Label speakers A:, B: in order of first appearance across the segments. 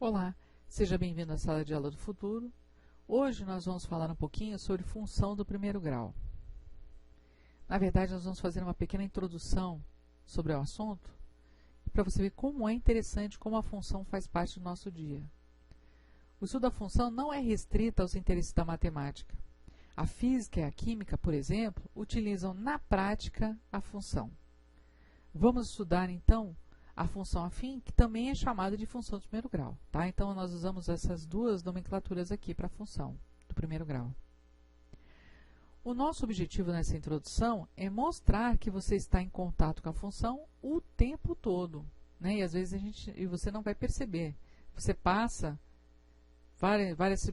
A: Olá, seja bem-vindo à Sala de Aula do Futuro. Hoje nós vamos falar um pouquinho sobre função do primeiro grau. Na verdade, nós vamos fazer uma pequena introdução sobre o assunto, para você ver como é interessante como a função faz parte do nosso dia. O estudo da função não é restrito aos interesses da matemática. A física e a química, por exemplo, utilizam na prática a função. Vamos estudar, então, a função afim, que também é chamada de função do primeiro grau. Tá? Então, nós usamos essas duas nomenclaturas aqui para a função do primeiro grau. O nosso objetivo nessa introdução é mostrar que você está em contato com a função o tempo todo, né? E às vezes você não vai perceber. Você passa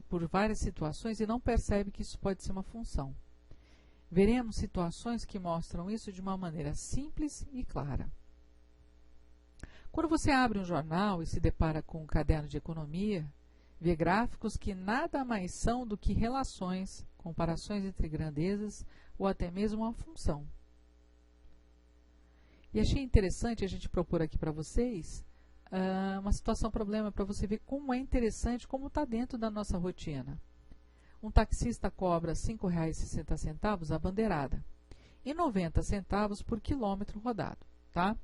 A: por várias situações e não percebe que isso pode ser uma função. Veremos situações que mostram isso de uma maneira simples e clara. Quando você abre um jornal e se depara com um caderno de economia, vê gráficos que nada mais são do que relações, comparações entre grandezas ou até mesmo uma função. E achei interessante a gente propor aqui para vocês uma situação-problema para você ver como é interessante, como está dentro da nossa rotina. Um taxista cobra R$ 5,60 a bandeirada e 90 centavos por quilômetro rodado. Tá?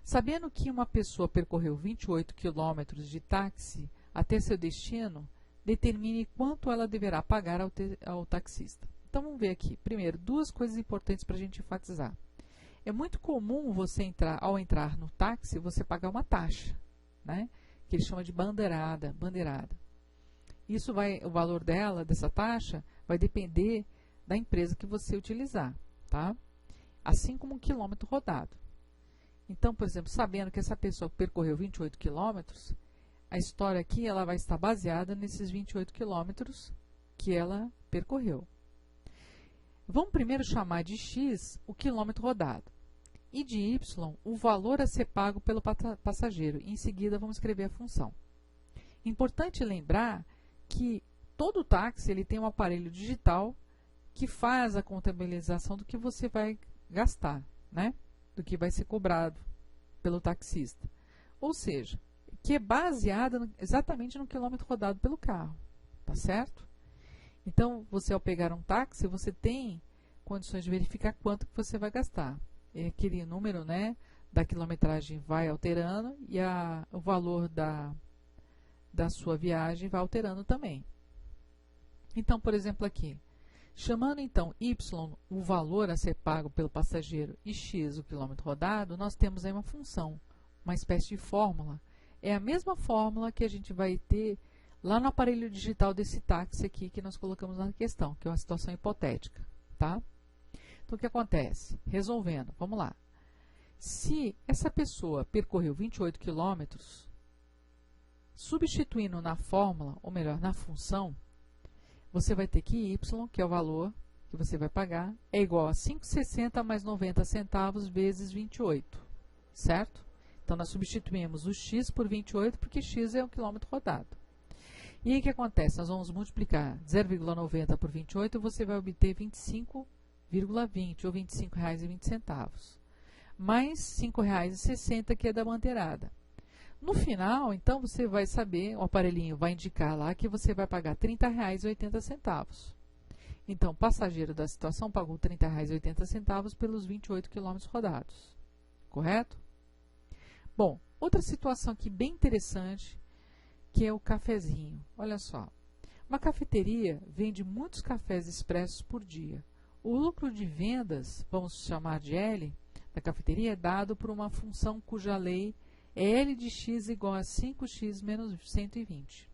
A: Sabendo que uma pessoa percorreu 28 quilômetros de táxi até seu destino, determine quanto ela deverá pagar ao taxista. Então, vamos ver aqui. Primeiro, duas coisas importantes para a gente enfatizar. É muito comum você ao entrar no táxi, você pagar uma taxa, né? Que ele chama de bandeirada. O valor dessa taxa, vai depender da empresa que você utilizar, tá? Assim como um quilômetro rodado. Então, por exemplo, sabendo que essa pessoa percorreu 28 quilômetros, a história aqui ela vai estar baseada nesses 28 quilômetros que ela percorreu. Vamos primeiro chamar de x o quilômetro rodado e de y o valor a ser pago pelo passageiro. Em seguida, vamos escrever a função. Importante lembrar que todo táxi ele tem um aparelho digital que faz a contabilização do que você vai gastar, né? Do que vai ser cobrado pelo taxista. Ou seja, que é baseada exatamente no quilômetro rodado pelo carro. Tá certo? Então, você ao pegar um táxi, você tem condições de verificar quanto que você vai gastar. E aquele número, né, da quilometragem vai alterando e o valor da sua viagem vai alterando também. Então, por exemplo, aqui, chamando então y o valor a ser pago pelo passageiro e x o quilômetro rodado, nós temos aí uma função, uma espécie de fórmula. É a mesma fórmula que a gente vai ter lá no aparelho digital desse táxi aqui que nós colocamos na questão, que é uma situação hipotética, tá? Então, o que acontece? Resolvendo, vamos lá. Se essa pessoa percorreu 28 quilômetros, substituindo na fórmula, ou melhor, na função, você vai ter que y, que é o valor que você vai pagar, é igual a 5,60 mais 90 centavos vezes 28, certo? Então, nós substituímos o x por 28, porque x é o quilômetro rodado. E aí, o que acontece? Nós vamos multiplicar 0,90 por 28, você vai obter 25,20, ou R$ 25,20, mais R$ 5,60, que é da bandeirada. No final, então, você vai saber, o aparelhinho vai indicar lá que você vai pagar R$ 30,80. Então, o passageiro da situação pagou R$ 30,80 pelos 28 quilômetros rodados. Correto? Bom, outra situação aqui bem interessante, que é o cafezinho. Olha só, uma cafeteria vende muitos cafés expressos por dia. O lucro de vendas, vamos chamar de L, da cafeteria, é dado por uma função cuja lei é L de x igual a 5x menos 120.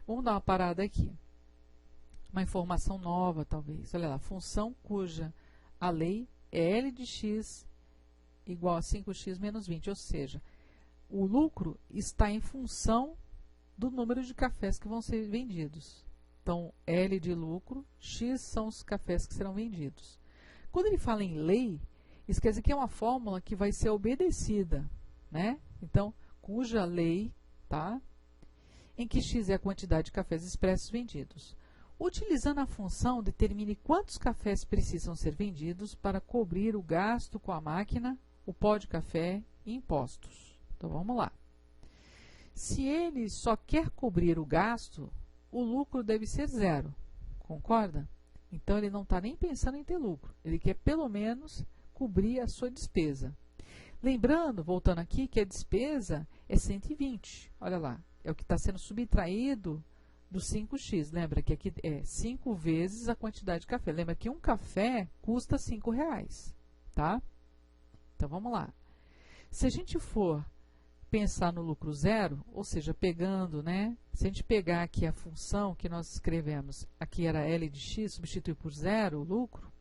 A: Vamos dar uma parada aqui. Uma informação nova, talvez. Olha lá, função cuja a lei é L de x igual a 5x menos 20, ou seja, o lucro está em função do número de cafés que vão ser vendidos. Então, L de lucro, X são os cafés que serão vendidos. Quando ele fala em lei, isso quer dizer que é uma fórmula que vai ser obedecida, né? Então, cuja lei, tá? Em que X é a quantidade de cafés expressos vendidos. Utilizando a função, determine quantos cafés precisam ser vendidos para cobrir o gasto com a máquina, o pó de café e impostos. Então, vamos lá. Se ele só quer cobrir o gasto, o lucro deve ser zero, concorda? Então, ele não está nem pensando em ter lucro, ele quer pelo menos cobrir a sua despesa. Lembrando, voltando aqui, que a despesa é 120, olha lá, é o que está sendo subtraído do 5x, lembra que aqui é 5 vezes a quantidade de café, lembra que um café custa R$5, tá? Então, vamos lá. Se a gente for pensar no lucro zero, ou seja, pegando, né? Se a gente pegar aqui a função que nós escrevemos, aqui era L de x, substituir por zero o lucro,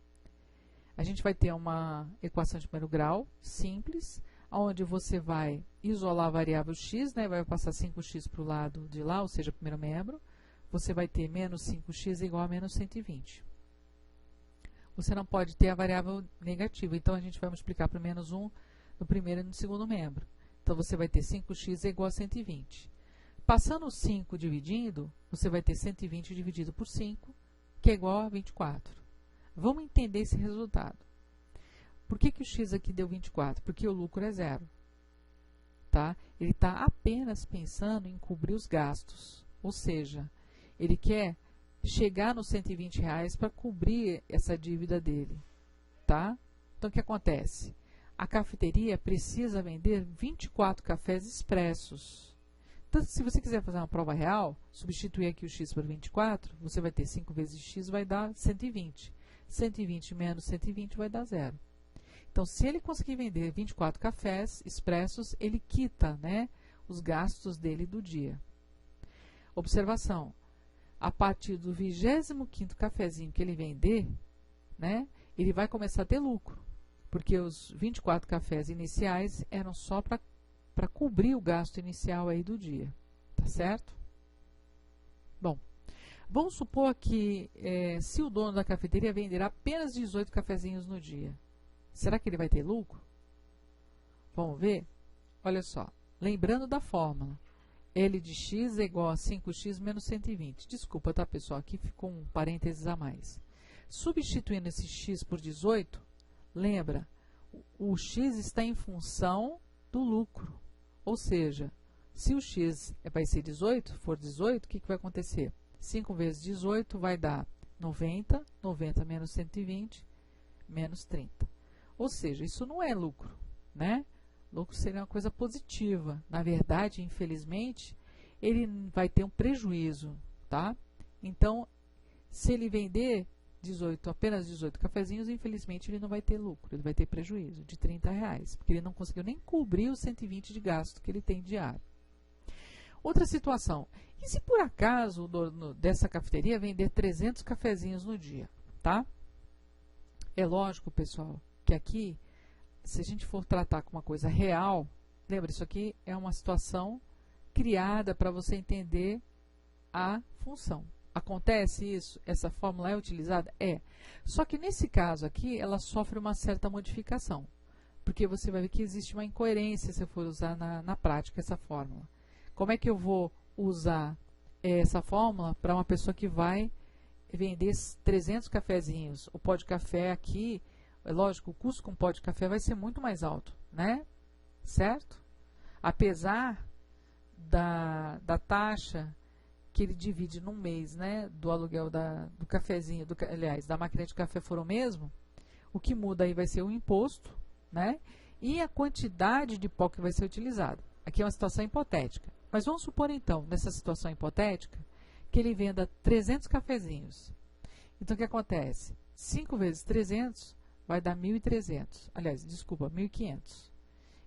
A: a gente vai ter uma equação de primeiro grau, simples, onde você vai isolar a variável x, né? Vai passar 5x para o lado de lá, ou seja, primeiro membro, você vai ter menos 5x igual a menos 120. Você não pode ter a variável negativa, então a gente vai multiplicar por menos 1 no primeiro e no segundo membro. Então, você vai ter 5x é igual a 120. Passando o 5 dividindo, você vai ter 120 dividido por 5, que é igual a 24. Vamos entender esse resultado. Por que o x aqui deu 24? Porque o lucro é zero. Tá? Ele está apenas pensando em cobrir os gastos. Ou seja, ele quer chegar nos R$120 para cobrir essa dívida dele. Tá? Então, o que acontece? A cafeteria precisa vender 24 cafés expressos. Então, se você quiser fazer uma prova real, substituir aqui o x por 24, você vai ter 5 vezes x, vai dar 120. 120 menos 120 vai dar zero. Então, se ele conseguir vender 24 cafés expressos, ele quita, né, os gastos dele do dia. Observação. A partir do 25º cafezinho que ele vender, né, ele vai começar a ter lucro. Porque os 24 cafés iniciais eram só para cobrir o gasto inicial aí do dia, tá certo? Bom, vamos supor que se o dono da cafeteria vender apenas 18 cafezinhos no dia, será que ele vai ter lucro? Vamos ver? Olha só, lembrando da fórmula, L de x é igual a 5x menos 120. Desculpa, tá, pessoal? Aqui ficou um parênteses a mais. Substituindo esse x por 18, lembra, o x está em função do lucro. Ou seja, se o x vai ser 18, for 18, o que vai acontecer? 5 vezes 18 vai dar 90, 90 menos 120, menos 30. Ou seja, isso não é lucro, né? Lucro seria uma coisa positiva. Na verdade, infelizmente, ele vai ter um prejuízo, tá? Então, se ele vender apenas 18 cafezinhos, infelizmente ele não vai ter lucro, ele vai ter prejuízo de R$30, porque ele não conseguiu nem cobrir os 120 de gasto que ele tem diário. Outra situação, e se por acaso o dono dessa cafeteria vender 300 cafezinhos no dia, tá? É lógico, pessoal, que aqui, se a gente for tratar com uma coisa real, lembra, isso aqui é uma situação criada para você entender a função. Acontece isso? Essa fórmula é utilizada? É. Só que nesse caso aqui, ela sofre uma certa modificação. Porque você vai ver que existe uma incoerência se eu for usar na prática essa fórmula. Como é que eu vou usar essa fórmula para uma pessoa que vai vender 300 cafezinhos? O pó de café aqui, é lógico, o custo com pó de café vai ser muito mais alto, né? Certo? Apesar da taxa que ele divide num mês, né, do aluguel do cafezinho, aliás, da máquina de café for o mesmo, o que muda aí vai ser o imposto, né, e a quantidade de pó que vai ser utilizado. Aqui é uma situação hipotética. Mas vamos supor, então, nessa situação hipotética, que ele venda 300 cafezinhos. Então, o que acontece? 5 vezes 300 vai dar 1.300. Aliás, desculpa, 1.500.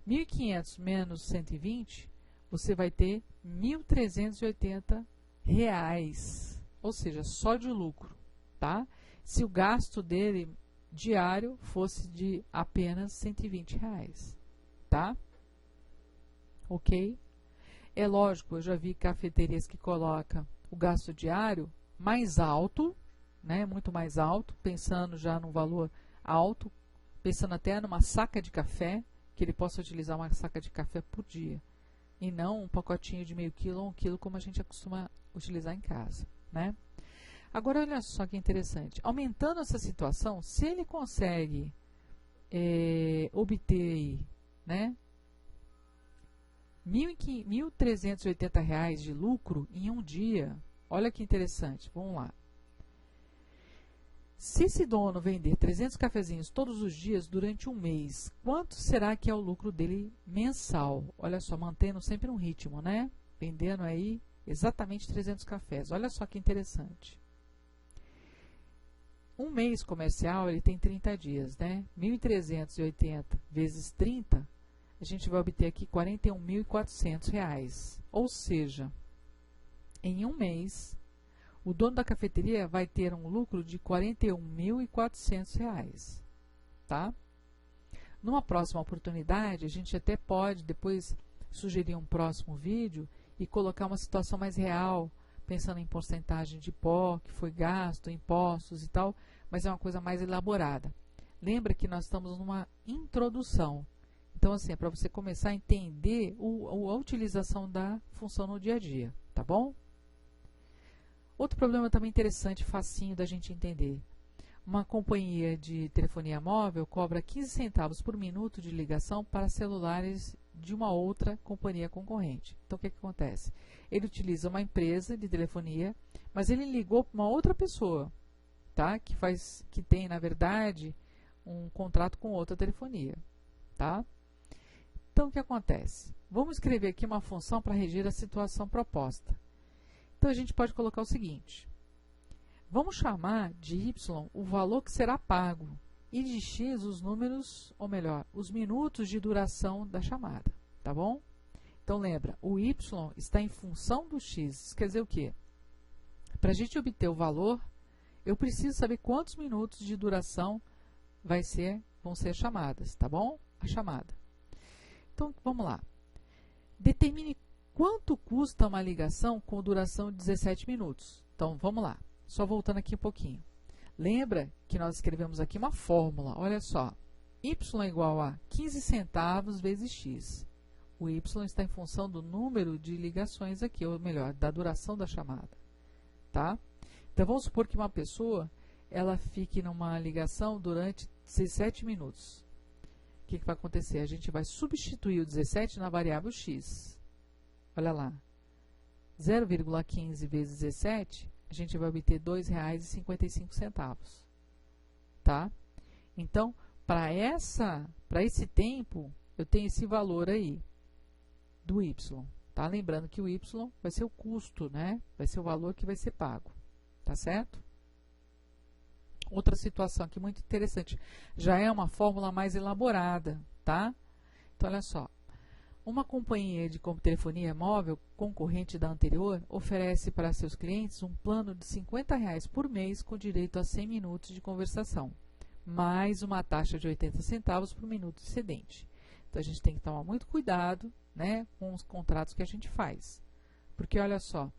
A: 1.500 menos 120, você vai ter 1.380 reais, ou seja, só de lucro, tá? Se o gasto dele diário fosse de apenas 120 reais, tá? Ok? É lógico, eu já vi cafeterias que colocam o gasto diário mais alto, né? Muito mais alto, pensando já num valor alto, pensando até numa saca de café, que ele possa utilizar uma saca de café por dia, e não um pacotinho de meio quilo ou 1 quilo, como a gente costuma utilizar em casa, né? Agora, olha só que interessante. Aumentando essa situação, se ele consegue obter, né, R$ 1.380 de lucro em um dia. Olha que interessante, vamos lá. Se esse dono vender 300 cafezinhos todos os dias durante um mês, quanto será que é o lucro dele mensal? Olha só, mantendo sempre um ritmo, né? Vendendo aí exatamente 300 cafés. Olha só que interessante. Um mês comercial, ele tem 30 dias, né? 1.380 vezes 30, a gente vai obter aqui R$ 41.400. Ou seja, em um mês, o dono da cafeteria vai ter um lucro de R$ 41.400, tá? Numa próxima oportunidade, a gente até pode depois sugerir um próximo vídeo e colocar uma situação mais real, pensando em porcentagem de pó que foi gasto, impostos e tal, mas é uma coisa mais elaborada. Lembra que nós estamos numa introdução. Então, assim, é para você começar a entender a utilização da função no dia a dia, tá bom? Outro problema também interessante, facinho da gente entender. Uma companhia de telefonia móvel cobra 15 centavos por minuto de ligação para celulares de uma outra companhia concorrente. Então, o que acontece? Ele utiliza uma empresa de telefonia, mas ele ligou para uma outra pessoa, tá? Que tem, na verdade, um contrato com outra telefonia, tá? Então, o que acontece? Vamos escrever aqui uma função para regir a situação proposta. Então, a gente pode colocar o seguinte. Vamos chamar de y o valor que será pago e de x os números, ou melhor, os minutos de duração da chamada, tá bom? Então, lembra, o y está em função do x. Isso quer dizer o quê? Para a gente obter o valor, eu preciso saber quantos minutos de duração vão ser chamadas, tá bom? A chamada. Então, vamos lá. Determine quanto custa uma ligação com duração de 17 minutos. Então, vamos lá. Só voltando aqui um pouquinho. Lembra que nós escrevemos aqui uma fórmula. Olha só. Y é igual a 15 centavos vezes x. O y está em função do número de ligações aqui, ou melhor, da duração da chamada. Tá? Então, vamos supor que uma pessoa ela fique numa ligação durante 17 minutos. O que vai acontecer? A gente vai substituir o 17 na variável x. Olha lá. 0,15 vezes 17, a gente vai obter R$ 2,55. Tá? Então, para esse tempo, eu tenho esse valor aí do y. Tá? Lembrando que o y vai ser o custo, né? Vai ser o valor que vai ser pago. Tá certo? Outra situação aqui muito interessante. Já é uma fórmula mais elaborada, tá? Então, olha só. Uma companhia de telefonia móvel concorrente da anterior oferece para seus clientes um plano de R$ 50 por mês com direito a 100 minutos de conversação, mais uma taxa de 80 centavos por minuto excedente. Então, a gente tem que tomar muito cuidado, né, com os contratos que a gente faz. Porque, olha só,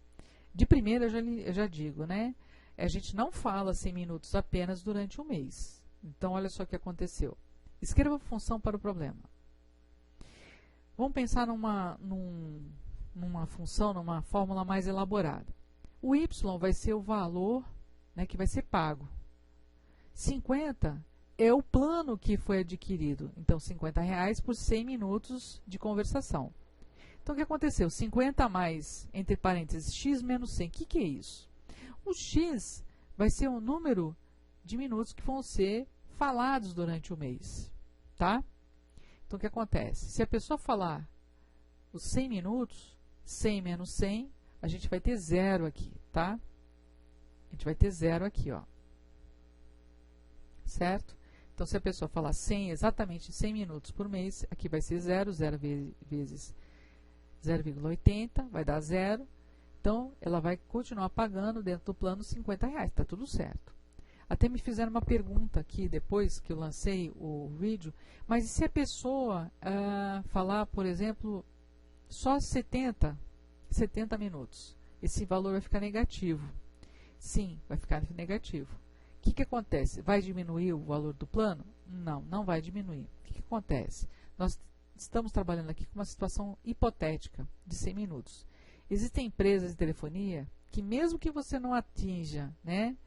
A: de primeira eu já digo, né, a gente não fala 100 minutos apenas durante um mês. Então, olha só o que aconteceu. Escreva a função para o problema. Vamos pensar numa função, numa fórmula mais elaborada. O y vai ser o valor, né, que vai ser pago. 50 é o plano que foi adquirido. Então, R$ 50 por 100 minutos de conversação. Então, o que aconteceu? 50 mais, entre parênteses, x menos 100. O que é isso? O x vai ser o número de minutos que vão ser falados durante o mês. Tá? Então, o que acontece? Se a pessoa falar os 100 minutos, 100 menos 100, a gente vai ter 0 aqui, tá? A gente vai ter 0 aqui, ó. Certo? Então, se a pessoa falar 100, exatamente 100 minutos por mês, aqui vai ser 0, 0 vezes 0,80, vai dar 0. Então, ela vai continuar pagando dentro do plano R$ 50, tá tudo certo. Até me fizeram uma pergunta aqui, depois que eu lancei o vídeo, mas e se a pessoa falar, por exemplo, só 70 minutos? Esse valor vai ficar negativo. Sim, vai ficar negativo. O que acontece? Vai diminuir o valor do plano? Não, não vai diminuir. O que acontece? Nós estamos trabalhando aqui com uma situação hipotética de 100 minutos. Existem empresas de telefonia que, mesmo que você não atinja, né,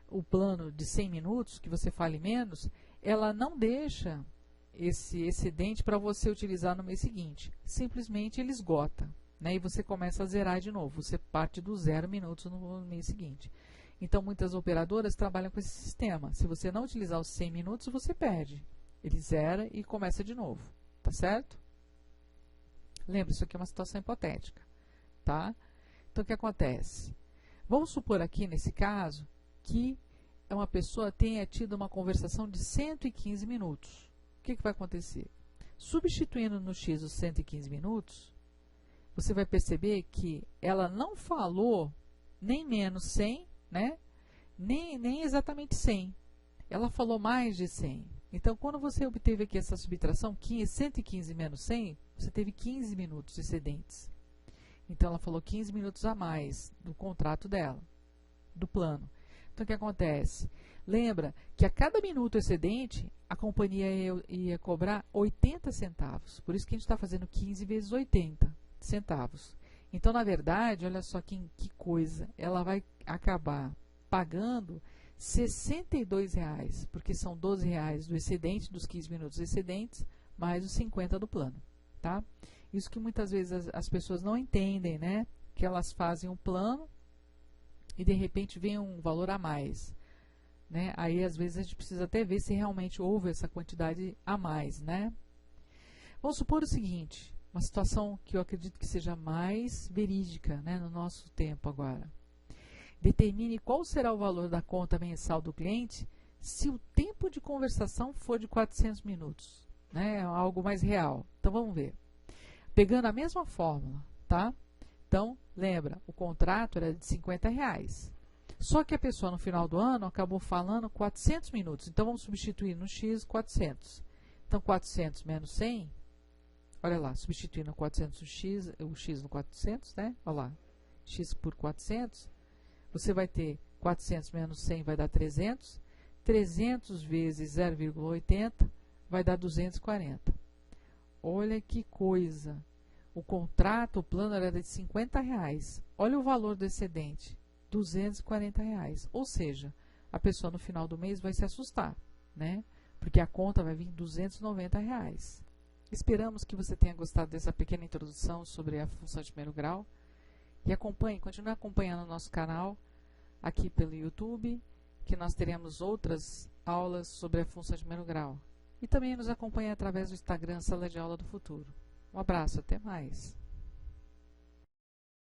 A: o plano de 100 minutos, que você fale menos, ela não deixa esse excedente para você utilizar no mês seguinte. Simplesmente ele esgota, né? E você começa a zerar de novo. Você parte do 0 minutos no mês seguinte. Então, muitas operadoras trabalham com esse sistema. Se você não utilizar os 100 minutos, você perde. Ele zera e começa de novo, tá certo? Lembra, isso aqui é uma situação hipotética, tá? Então, o que acontece? Vamos supor aqui, nesse caso, que uma pessoa tenha tido uma conversação de 115 minutos. O que vai acontecer? Substituindo no X os 115 minutos, você vai perceber que ela não falou nem menos 100, né? Nem exatamente 100. Ela falou mais de 100. Então, quando você obteve aqui essa subtração, 115 menos 100, você teve 15 minutos excedentes. Então, ela falou 15 minutos a mais do contrato dela, do plano. Então, o que acontece? Lembra que a cada minuto excedente, a companhia ia cobrar 80 centavos. Por isso que a gente está fazendo 15 vezes 80 centavos. Então, na verdade, olha só que coisa, ela vai acabar pagando R$ 62,00, porque são R$ 12,00 do excedente, dos 15 minutos excedentes, mais os 50 do plano, tá? Isso que muitas vezes as pessoas não entendem, né? Que elas fazem um plano e de repente vem um valor a mais, né? Aí às vezes a gente precisa até ver se realmente houve essa quantidade a mais, né? Vamos supor o seguinte, uma situação que eu acredito que seja mais verídica, né, no nosso tempo agora. Determine qual será o valor da conta mensal do cliente se o tempo de conversação for de 400 minutos, né? Algo mais real. Então vamos ver. Pegando a mesma fórmula, tá? Então, lembra, o contrato era de R$ 50,00. Só que a pessoa no final do ano acabou falando 400 minutos. Então, vamos substituir no X 400. Então, 400 menos 100, olha lá, substituindo 400 o X no 400, né? Olha lá, X por 400, você vai ter 400 menos 100 vai dar 300. 300 vezes 0,80 vai dar 240. Olha que coisa. O contrato, o plano era de R$ 50,00. Olha o valor do excedente, R$ 240,00. Ou seja, a pessoa no final do mês vai se assustar, né? Porque a conta vai vir R$ 290,00. Esperamos que você tenha gostado dessa pequena introdução sobre a função de primeiro grau. E continue acompanhando o nosso canal aqui pelo YouTube, que nós teremos outras aulas sobre a função de primeiro grau. E também nos acompanhe através do Instagram Sala de Aula do Futuro. Um abraço, até mais!